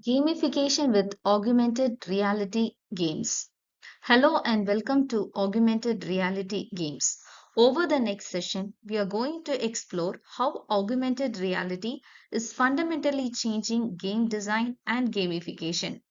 Gamification with augmented reality games. Hello and welcome to augmented reality games. Over the next session, we are going to explore how augmented reality is fundamentally changing game design and gamification.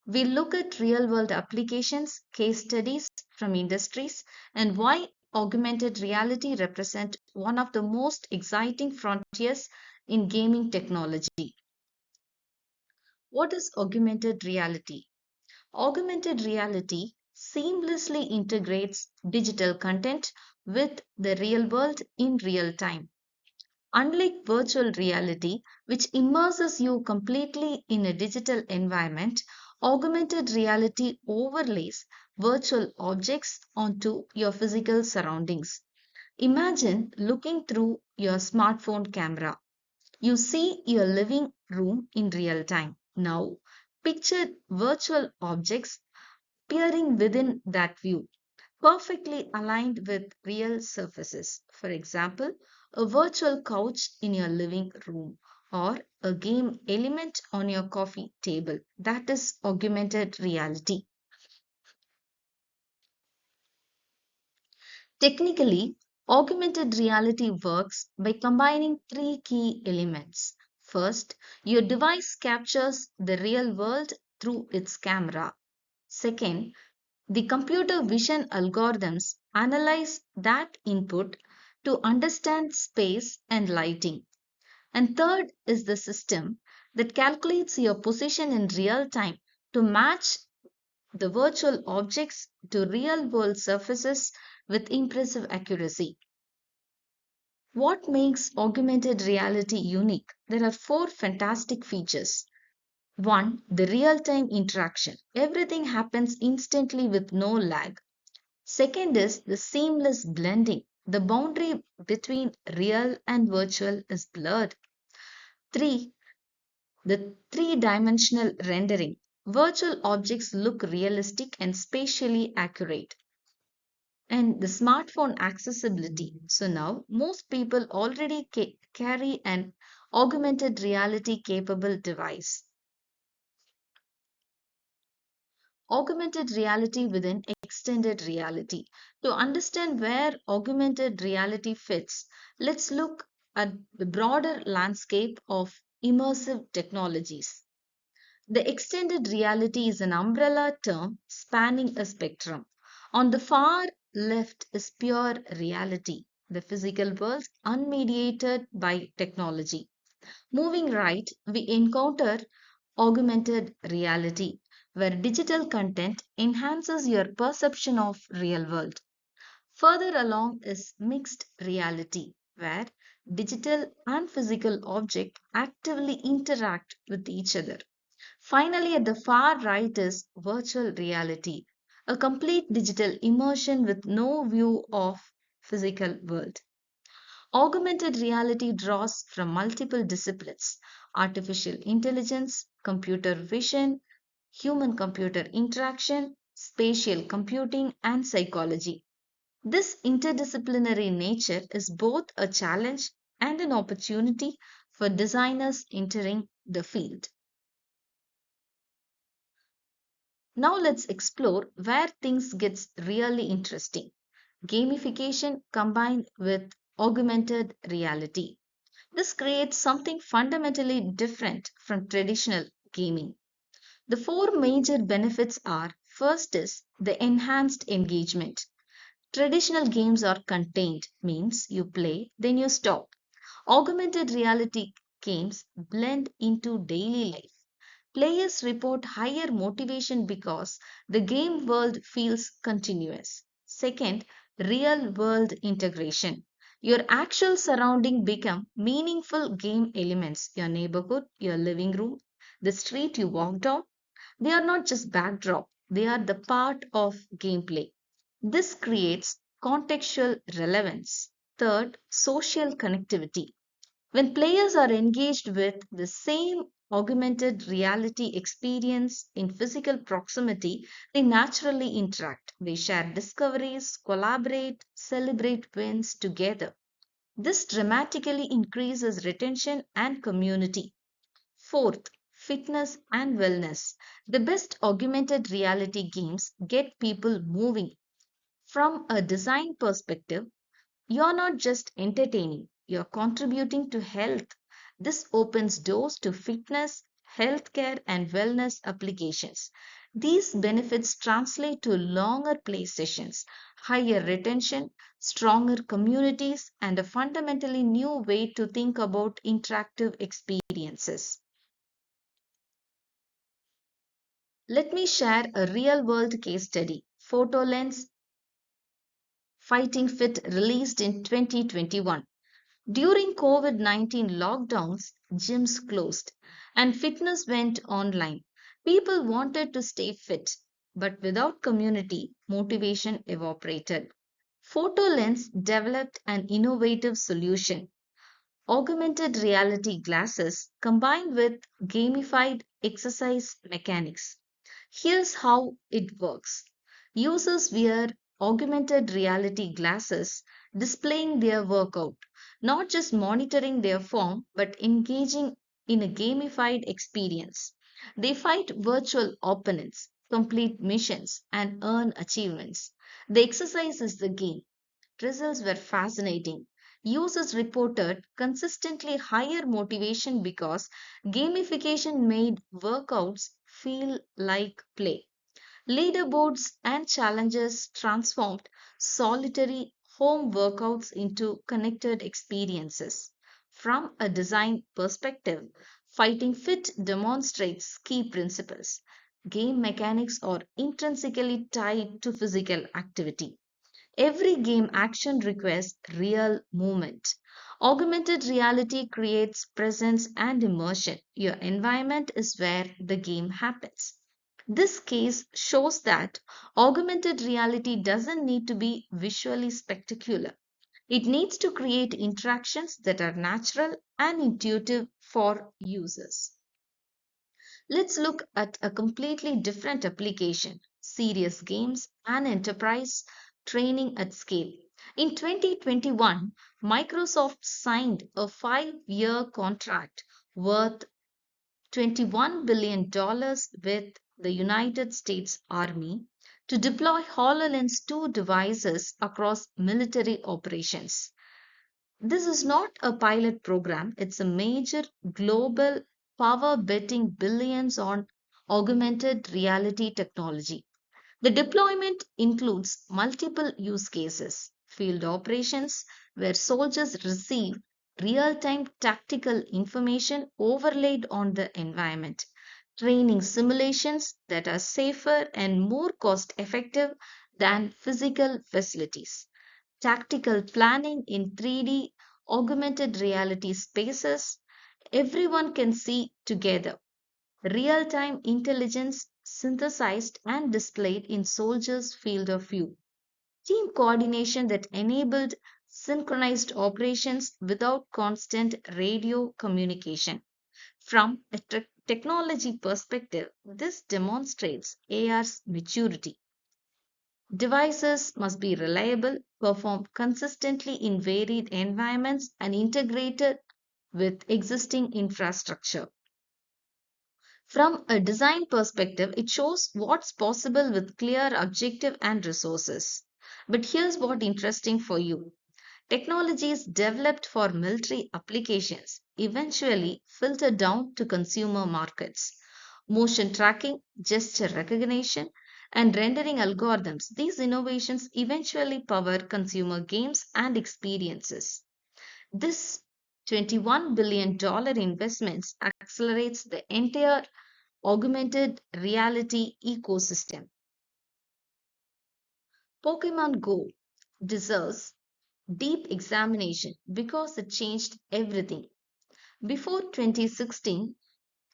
We look at real world applications, case studies from industries, and why augmented reality represents one of the most exciting frontiers in gaming technology. What is augmented reality? Augmented reality seamlessly integrates digital content with the real world in real time. Unlike virtual reality, which immerses you completely in a digital environment, augmented reality overlays virtual objects onto your physical surroundings. Imagine looking through your smartphone camera. You see your living room in real time. Now, picture virtual objects peering within that view, perfectly aligned with real surfaces. For example, a virtual couch in your living room or a game element on your coffee table. That is augmented reality. Technically, augmented reality works by combining three key elements. First, your device captures the real world through its camera. Second, the computer vision algorithms analyze that input to understand space and lighting. And third is the system that calculates your position in real time to match the virtual objects to real world surfaces with impressive accuracy. What makes augmented reality unique? There are four fantastic features. One, the real time interaction. Everything happens instantly with no lag. Second is the seamless blending. The boundary between real and virtual is blurred. Three, the three-dimensional rendering. Virtual objects look realistic and spatially accurate. And the smartphone accessibility. So now most people already carry an augmented reality capable device. Augmented reality within extended reality. To understand where augmented reality fits, let's look at the broader landscape of immersive technologies. The extended reality is an umbrella term spanning a spectrum. On the far left is pure reality, the physical world unmediated by technology. Moving right, we encounter augmented reality, where digital content enhances your perception of real world. Further along is mixed reality, where digital and physical objects actively interact with each other. Finally, at the far right is virtual reality, a complete digital immersion with no view of physical world. Augmented reality draws from multiple disciplines: artificial intelligence, computer vision, human computer interaction, spatial computing, and psychology. This interdisciplinary nature is both a challenge and an opportunity for designers entering the field. Now let's explore where things gets really interesting. Gamification combined with augmented reality. This creates something fundamentally different from traditional gaming. The four major benefits are: first is the enhanced engagement. Traditional games are contained, means you play, then you stop. Augmented reality games blend into daily life. Players report higher motivation because the game world feels continuous. Second, real world integration. Your actual surrounding become meaningful game elements. Your neighborhood, your living room, the street you walked on. They are not just backdrop, they are the part of gameplay. This creates contextual relevance. Third, social connectivity. When players are engaged with the same augmented reality experience in physical proximity, they naturally interact. They share discoveries, collaborate, celebrate wins together. This dramatically increases retention and community. Fourth, fitness, and wellness. The best augmented reality games get people moving. From a design perspective, you're not just entertaining, you're contributing to health. This opens doors to fitness, healthcare, and wellness applications. These benefits translate to longer play sessions, higher retention, stronger communities, and a fundamentally new way to think about interactive experiences. Let me share a real world case study. PhotoLens Fighting Fit released in 2021. During COVID 19 lockdowns, gyms closed and fitness went online. People wanted to stay fit, but without community, motivation evaporated. PhotoLens developed an innovative solution: augmented reality glasses combined with gamified exercise mechanics. Here's how it works. Users wear augmented reality glasses displaying their workout, not just monitoring their form but engaging in a gamified experience. They fight virtual opponents, complete missions, and earn achievements. The exercise is the game. Results were fascinating. Users reported consistently higher motivation because gamification made workouts feel like play. Leaderboards and challenges transformed solitary home workouts into connected experiences. From a design perspective, Fighting Fit demonstrates key principles. Game mechanics are intrinsically tied to physical activity. Every game action requires real movement. Augmented reality creates presence and immersion. Your environment is where the game happens. This case shows that augmented reality doesn't need to be visually spectacular. It needs to create interactions that are natural and intuitive for users. Let's look at a completely different application: serious games and enterprise training at scale. In 2021, Microsoft signed a 5-year contract worth $21 billion with the United States Army to deploy HoloLens 2 devices across military operations. This is not a pilot program, it's a major global power betting billions on augmented reality technology. The deployment includes multiple use cases: field operations, where soldiers receive real time tactical information overlaid on the environment; training simulations that are safer and more cost effective than physical facilities; tactical planning in 3D augmented reality spaces everyone can see together; real time intelligence synthesized and displayed in soldiers' field of view; team coordination that enabled synchronized operations without constant radio communication. From a technology perspective, this demonstrates AR's maturity. Devices must be reliable, perform consistently in varied environments, and integrated with existing infrastructure. From a design perspective, it shows what's possible with clear objective and resources. But here's what interesting for you. Technologies developed for military applications eventually filter down to consumer markets. Motion tracking, gesture recognition, and rendering algorithms, these innovations eventually power consumer games and experiences. This $21 billion investment accelerates the entire augmented reality ecosystem. Pokemon Go deserves deep examination because it changed everything. Before 2016,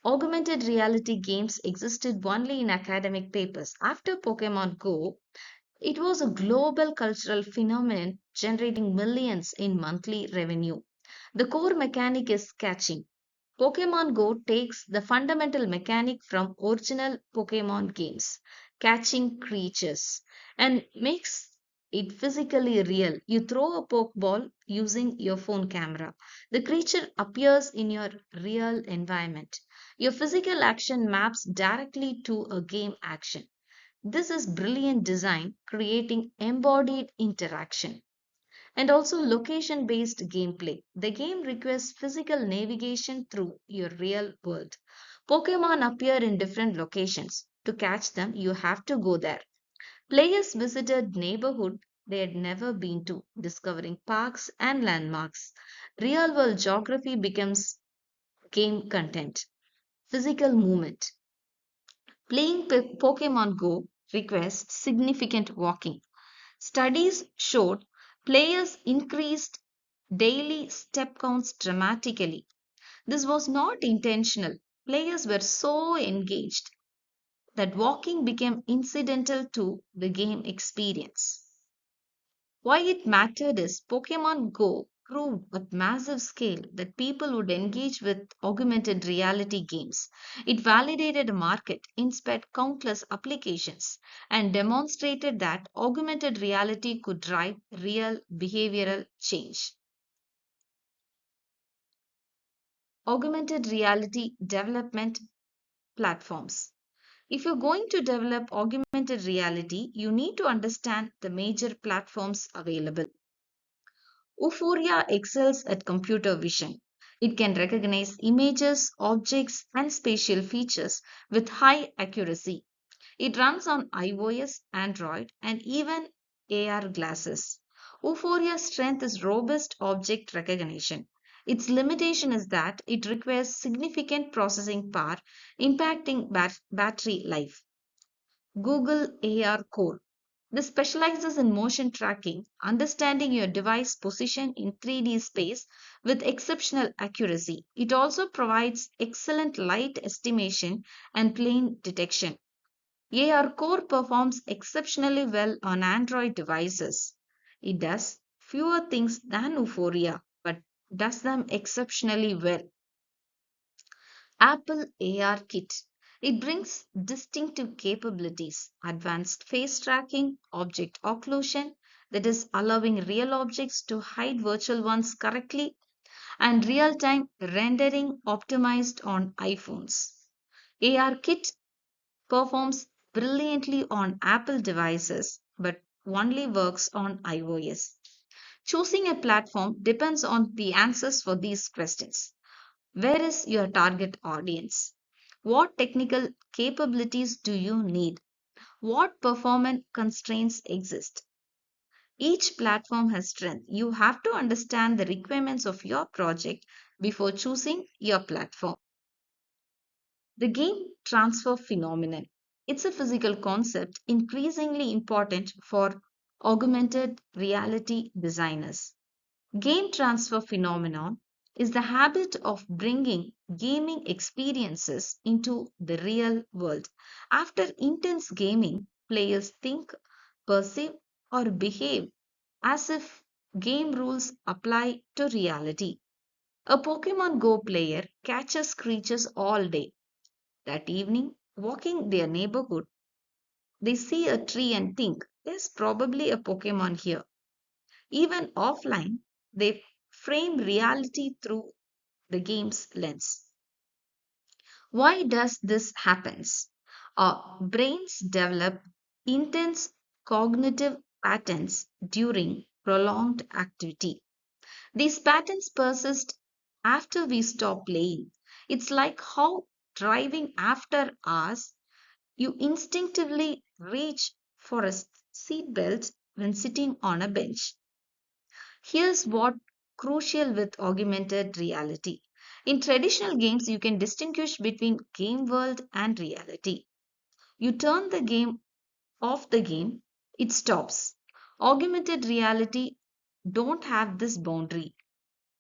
augmented reality games existed only in academic papers. After Pokemon Go, it was a global cultural phenomenon generating millions in monthly revenue. The core mechanic is catching. Pokemon Go takes the fundamental mechanic from original Pokemon games, catching creatures, and makes it physically real. You throw a Pokeball using your phone camera. The creature appears in your real environment. Your physical action maps directly to a game action. This is brilliant design, creating embodied interaction. And also location based gameplay. The game requires physical navigation through your real world. Pokemon appear in different locations. To catch them, you have to go there. Players visited neighborhood they had never been to, discovering parks and landmarks. Real world geography becomes game content. Physical movement. Playing Pokemon Go requires significant walking. Studies showed players increased daily step counts dramatically. This was not intentional. Players were so engaged that walking became incidental to the game experience. Why it mattered is Pokemon Go proved at massive scale that people would engage with augmented reality games. It validated a market, inspired countless applications, and demonstrated that augmented reality could drive real behavioral change. Augmented reality development platforms. If you're going to develop augmented reality, you need to understand the major platforms available. Euphoria excels at computer vision. It can recognize images, objects, and spatial features with high accuracy. It runs on iOS, Android, and even AR glasses. Euphoria's strength is robust object recognition. Its limitation is that it requires significant processing power, impacting battery life. Google ARCore. This specializes in motion tracking, understanding your device position in 3D space with exceptional accuracy. It also provides excellent light estimation and plane detection. ARCore performs exceptionally well on Android devices. It does fewer things than Euphoria, but does them exceptionally well. Apple ARKit. It brings distinctive capabilities, advanced face tracking, object occlusion, that is, allowing real objects to hide virtual ones correctly, and real time rendering optimized on iPhones. ARKit performs brilliantly on Apple devices but only works on iOS. Choosing a platform depends on the answers for these questions. Where is your target audience? What technical capabilities do you need? What performance constraints exist? Each platform has strength. You have to understand the requirements of your project before choosing your platform. The game transfer phenomenon. It's a physical concept increasingly important for augmented reality designers. Game transfer phenomenon is the habit of bringing gaming experiences into the real world. After intense gaming, players think, perceive, or behave as if game rules apply to reality. A Pokemon Go player catches creatures all day. That evening, walking their neighborhood, they see a tree and think, there's probably a Pokemon here. Even offline, they frame reality through the game's lens. Why does this happens? Our brains develop intense cognitive patterns during prolonged activity. These patterns persist after we stop playing. It's like how driving after hours, you instinctively reach for a seat belt when sitting on a bench. Here's what crucial with augmented reality. In traditional games, you can distinguish between game world and reality. You turn the game off the game, it stops. Augmented reality don't have this boundary.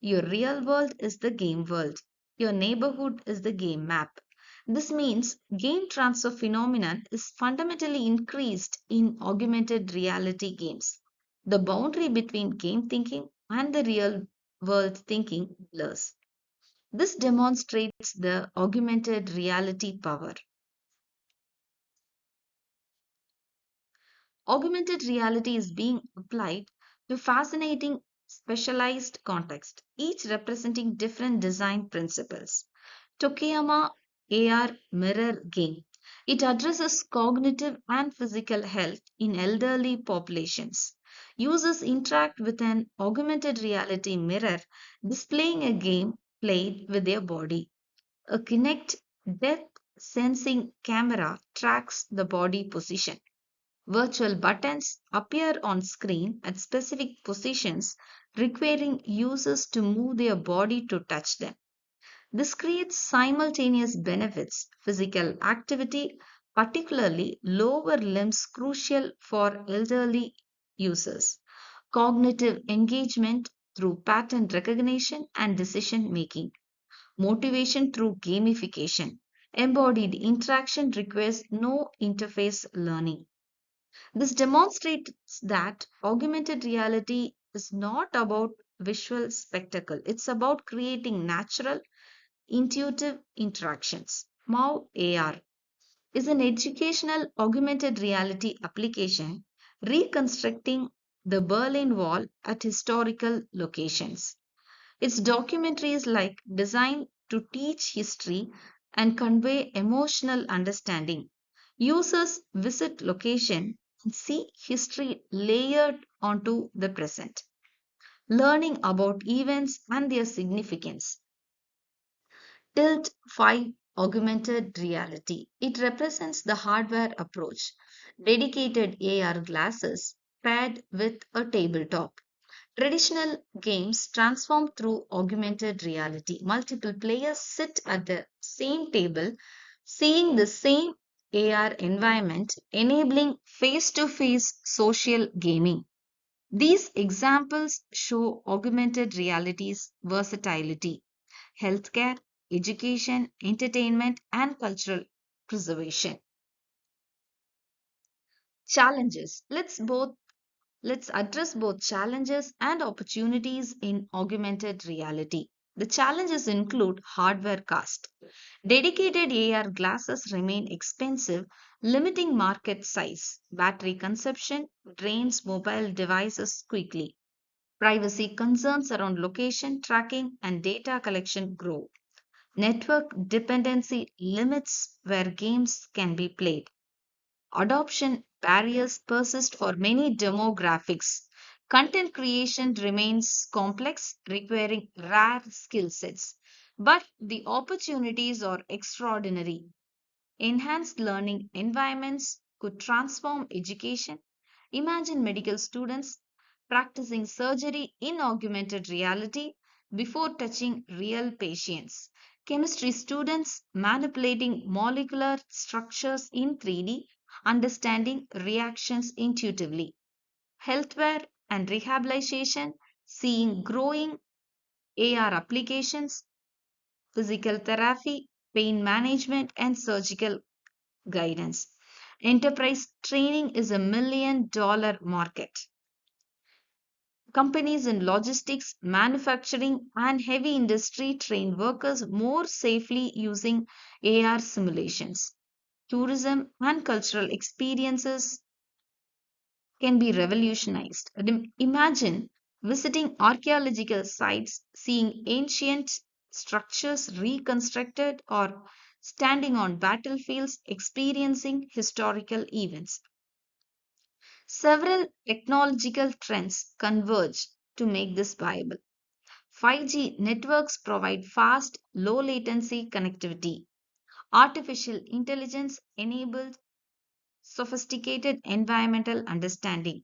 Your real world is the game world. Your neighborhood is the game map. This means game transfer phenomenon is fundamentally increased in augmented reality games. The boundary between game thinking and the real world thinking blurs. This demonstrates the augmented reality power. Augmented reality is being applied to fascinating specialized context, each representing different design principles. Tokiyama AR mirror game. It addresses cognitive and physical health in elderly populations. Users interact with an augmented reality mirror displaying a game played with their body. A Kinect depth sensing camera tracks the body position. Virtual buttons appear on screen at specific positions, requiring users to move their body to touch them. This creates simultaneous benefits. Physical activity, particularly lower limbs, crucial for elderly users. Cognitive engagement through pattern recognition and decision making. Motivation through gamification. Embodied interaction requires no interface learning. This demonstrates that augmented reality is not about visual spectacle, it's about creating natural, intuitive interactions. MOW AR is an educational augmented reality application reconstructing the Berlin Wall at historical locations. Its documentaries like designed to teach history and convey emotional understanding. Users visit location and see history layered onto the present, learning about events and their significance. Tilt 5 Augmented Reality. It represents the hardware approach. Dedicated AR glasses paired with a tabletop. Traditional games transform through augmented reality. Multiple players sit at the same table, seeing the same AR environment, enabling face to face social gaming. These examples show augmented reality's versatility, healthcare, education, entertainment, and cultural preservation. Challenges. Let's address both challenges and opportunities in augmented reality. The challenges include hardware cost. Dedicated AR glasses remain expensive, limiting market size. Battery consumption drains mobile devices quickly. Privacy concerns around location tracking and data collection grow. Network dependency limits where games can be played. Adoption barriers persist for many demographics. Content creation remains complex, requiring rare skill sets. But the opportunities are extraordinary. Enhanced learning environments could transform education. Imagine medical students practicing surgery in augmented reality before touching real patients. Chemistry students manipulating molecular structures in 3D, understanding reactions intuitively. Healthcare and rehabilitation seeing growing AR applications, physical therapy, pain management, and surgical guidance. Enterprise training is $1 million market. Companies in logistics, manufacturing, and heavy industry train workers more safely using AR simulations. Tourism and cultural experiences can be revolutionized. Imagine visiting archaeological sites, seeing ancient structures reconstructed, or standing on battlefields experiencing historical events. Several technological trends converge to make this viable. 5G networks provide fast, low latency connectivity. Artificial intelligence enables sophisticated environmental understanding.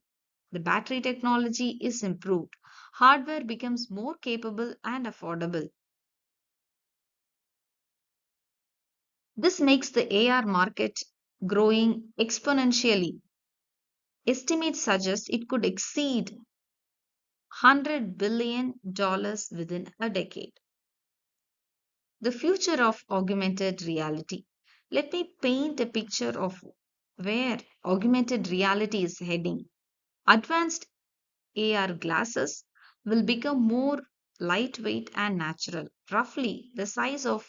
The battery technology is improved. Hardware becomes more capable and affordable. This makes the AR market growing exponentially. Estimates suggest it could exceed $100 billion within a decade. The future of augmented reality. Let me paint a picture of where augmented reality is heading. Advanced AR glasses will become more lightweight and natural, roughly the size of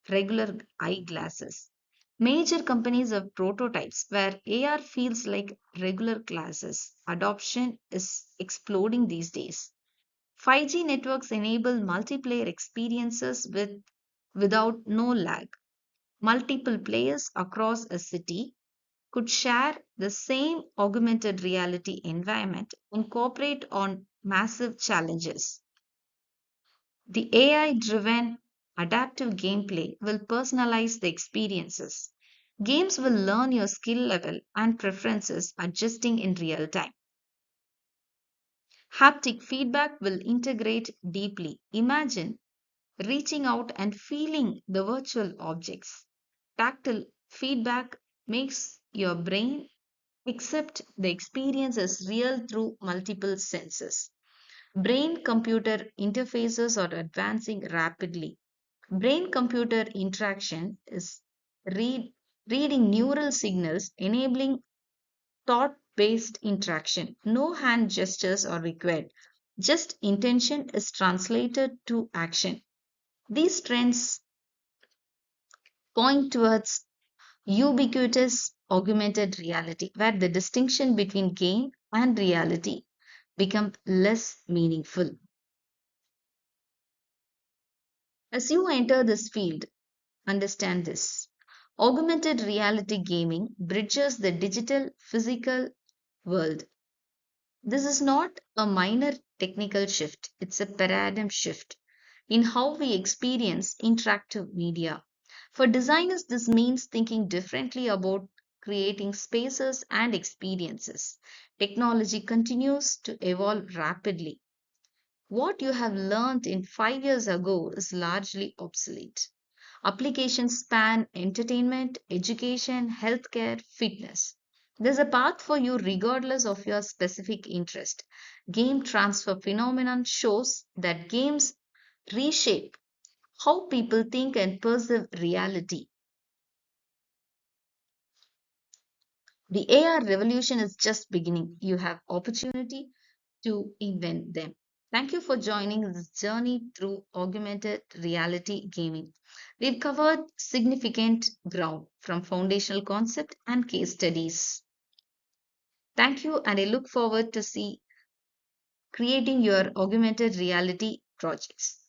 regular eyeglasses. Major companies have prototypes where AR feels like regular glasses. Adoption is exploding these days. 5G networks enable multiplayer experiences without no lag. Multiple players across a city could share the same augmented reality environment and cooperate on massive challenges. The AI driven adaptive gameplay will personalize the experiences. Games will learn your skill level and preferences, adjusting in real time. Haptic feedback will integrate deeply. Imagine reaching out and feeling the virtual objects. Tactile feedback makes your brain accept the experience as real through multiple senses. Brain computer interfaces are advancing rapidly. Brain computer interaction is reading neural signals, enabling thought based interaction. No hand gestures are required, just intention is translated to action. These trends point towards ubiquitous augmented reality, where the distinction between game and reality become less meaningful. As you enter this field, understand this. Augmented reality gaming bridges the digital physical world. This is not a minor technical shift, it's a paradigm shift in how we experience interactive media. For designers, this means thinking differently about creating spaces and experiences. Technology continues to evolve rapidly. What you have learned in 5 years ago is largely obsolete. Applications span entertainment, education, healthcare, fitness. There's a path for you regardless of your specific interest. Game transfer phenomenon shows that games reshape how people think and perceive reality. The AR revolution is just beginning. You have opportunity to invent them. Thank you for joining this journey through augmented reality gaming. We've covered significant ground from foundational concept and case studies. Thank you, and I look forward to see creating your augmented reality projects.